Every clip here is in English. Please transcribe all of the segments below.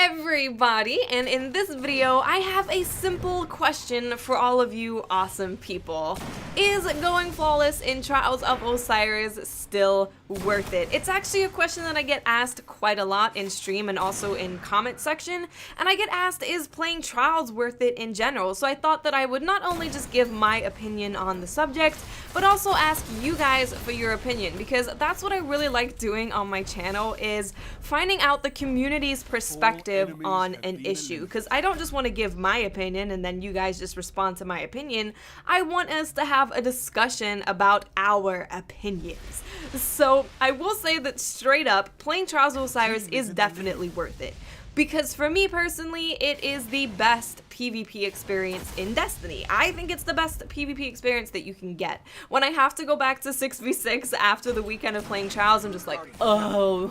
everybody, and in this video I have a simple question for all of you awesome people. Is going flawless in Trials of Osiris still worth it? It's actually a question that I get asked quite a lot in stream and also in comment section, and I get asked, is playing Trials worth it in general? So I thought that I would not only just give my opinion on the subject, but also ask you guys for your opinion, because that's what I really like doing on my channel, is finding out the community's perspective on an issue, because I don't just want to give my opinion and then you guys just respond to my opinion. I want us to have a discussion about our opinions. So I will say that straight up, playing Trials of Osiris is definitely worth it. Because for me personally, it is the best PvP experience in Destiny. I think it's the best PvP experience that you can get. When I have to go back to 6v6 after the weekend of playing Trials, I'm just like, oh,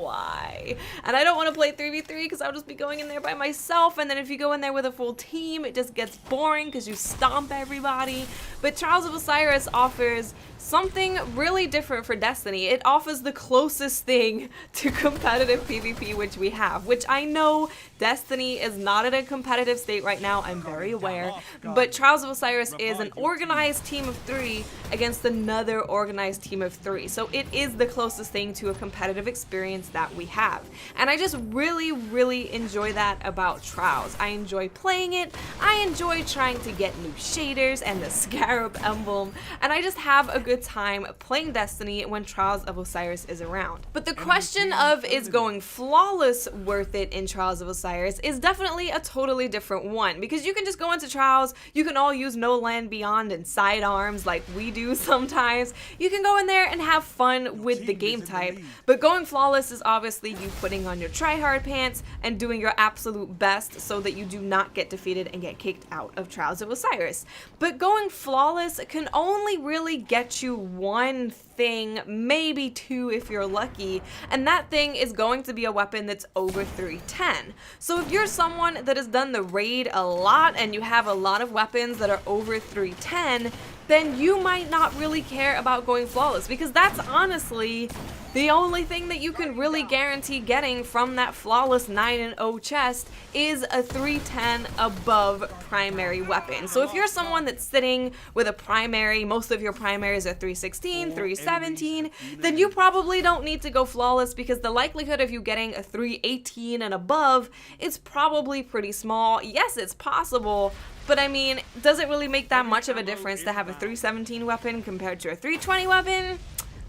why? And I don't want to play 3v3 because I'll just be going in there by myself, and then if you go in there with a full team, it just gets boring because you stomp everybody. But Trials of Osiris offers something really different for Destiny. It offers the closest thing to competitive PvP which we have, which I know Destiny is not at a competitive state right now, I'm very aware, but Trials of Osiris is an organized team of 3 against another organized team of 3, so it is the closest thing to a competitive experience that we have, and I just really enjoy that about Trials. I enjoy playing it, I enjoy trying to get new shaders and the Scarab emblem, and I just have a good time playing Destiny when Trials of Osiris is around. But the question of is going flawless worth it in Trials of Osiris is definitely a totally different one, because you can just go into Trials, you can all use No Land Beyond and sidearms like we do sometimes. You can go in there and have fun with the game type, but going flawless is obviously you putting on your tryhard pants and doing your absolute best so that you do not get defeated and get kicked out of Trials of Osiris. But going flawless can only really get you one thing, maybe 2 if you're lucky, and that thing is going to be a weapon that's over 310. So if you're someone that has done the raid a lot and you have a lot of weapons that are over 310, then you might not really care about going flawless, because that's honestly the only thing that you can really guarantee getting from that flawless 9-0 chest is a 310 above primary weapon. So if you're someone that's sitting with a primary, most of your primaries are 316, 317, then you probably don't need to go flawless, because the likelihood of you getting a 318 and above is probably pretty small. Yes, it's possible, but I mean, does it really make that much of a difference to have a 317 weapon compared to a 320 weapon?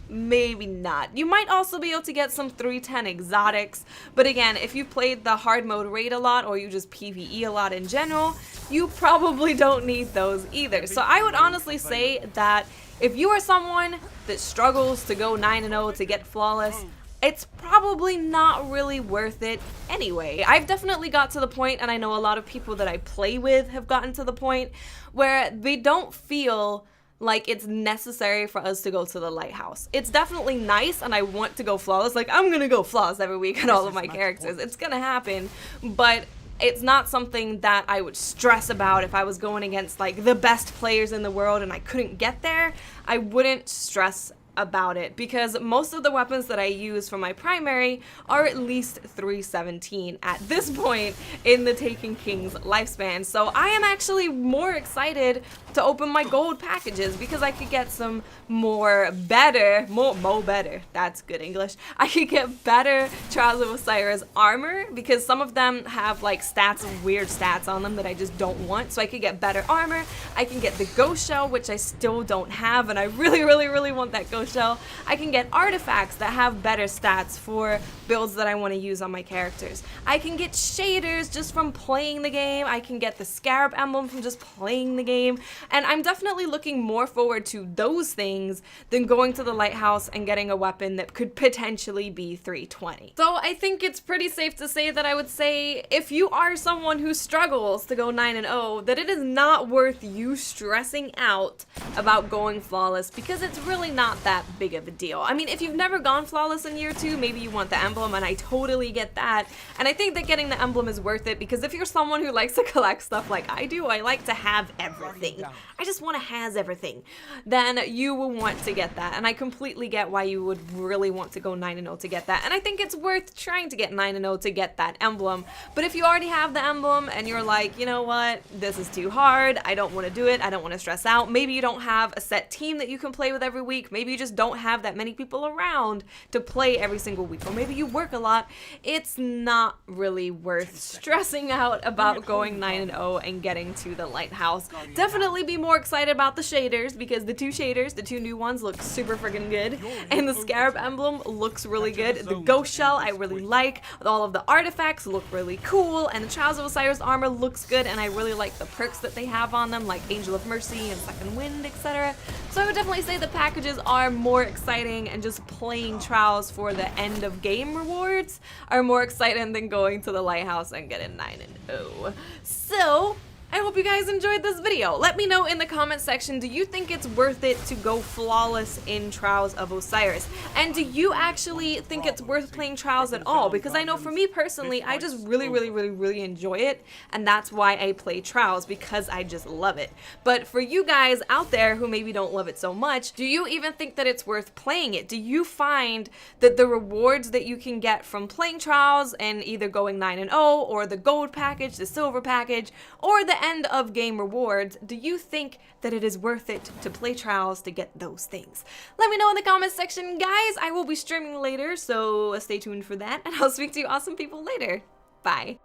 Maybe not. You might also be able to get some 310 exotics, but again, if you played the hard mode raid a lot or you just PvE a lot in general, you probably don't need those either. So I would honestly say that if you are someone that struggles to go 9-0 to get flawless, it's probably not really worth it anyway. I've definitely got to the point, and I know a lot of people that I play with have gotten to the point, where they don't feel like it's necessary for us to go to the lighthouse. It's definitely nice, and I want to go flawless. Like, I'm gonna go flawless every week on all of my characters. It's gonna happen, but it's not something that I would stress about. If I was going against like the best players in the world and I couldn't get there, I wouldn't stress about it, because most of the weapons that I use for my primary are at least 317 at this point in the Taken King's lifespan. So I am actually more excited to open my gold packages, because I could get some more better, that's good English. I could get better Trials of Osiris armor, because some of them have like stats, weird stats on them that I just don't want. So I could get better armor. I can get the ghost shell, which I still don't have, and I really want that ghost shell. I can get artifacts that have better stats for builds that I want to use on my characters. I can get shaders just from playing the game. I can get the Scarab emblem from just playing the game, and I'm definitely looking more forward to those things than going to the lighthouse and getting a weapon that could potentially be 320. So I think it's pretty safe to say that I would say, if you are someone who struggles to go 9-0, that it is not worth you stressing out about going flawless, because it's really not that that big of a deal. I mean, if you've never gone flawless in year 2, maybe you want the emblem, and I totally get that. And I think that getting the emblem is worth it because if you're someone who likes to collect stuff like I do, I like to have everything. I just want to has everything. Then you will want to get that. And I completely get why you would really want to go 9-0 to get that. And I think it's worth trying to get 9-0 to get that emblem. But if you already have the emblem and you're like, you know what, this is too hard, I don't want to do it, I don't want to stress out. Maybe you don't have a set team that you can play with every week. Maybe you just don't have that many people around to play every single week. Or maybe you work a lot. It's not really worth stressing out about going 9-0 and getting to the lighthouse. Definitely be more excited about the shaders because the two new ones look super freaking good. And the scarab emblem looks really good. The ghost shell I really like. All of the artifacts look really cool. And the Trials of Osiris armor looks good. And I really like the perks that they have on them, like Angel of Mercy and Second Wind, etc. So I would definitely say the packages are more exciting, and just playing Trials for the end of game rewards are more exciting than going to the lighthouse and getting 9-0. So I hope you guys enjoyed this video. Let me know in the comment section, do you think it's worth it to go flawless in Trials of Osiris? And do you actually think it's worth playing Trials at all? Because I know for me personally, I just really enjoy it, and that's why I play Trials, because I just love it. But for you guys out there who maybe don't love it so much, do you even think that it's worth playing it? Do you find that the rewards that you can get from playing Trials and either going 9-0 or the gold package, the silver package, or the end of game rewards, do you think that it is worth it to play Trials to get those things? Let me know in the comments section, guys. I will be streaming later, so stay tuned for that, and I'll speak to you awesome people later. Bye.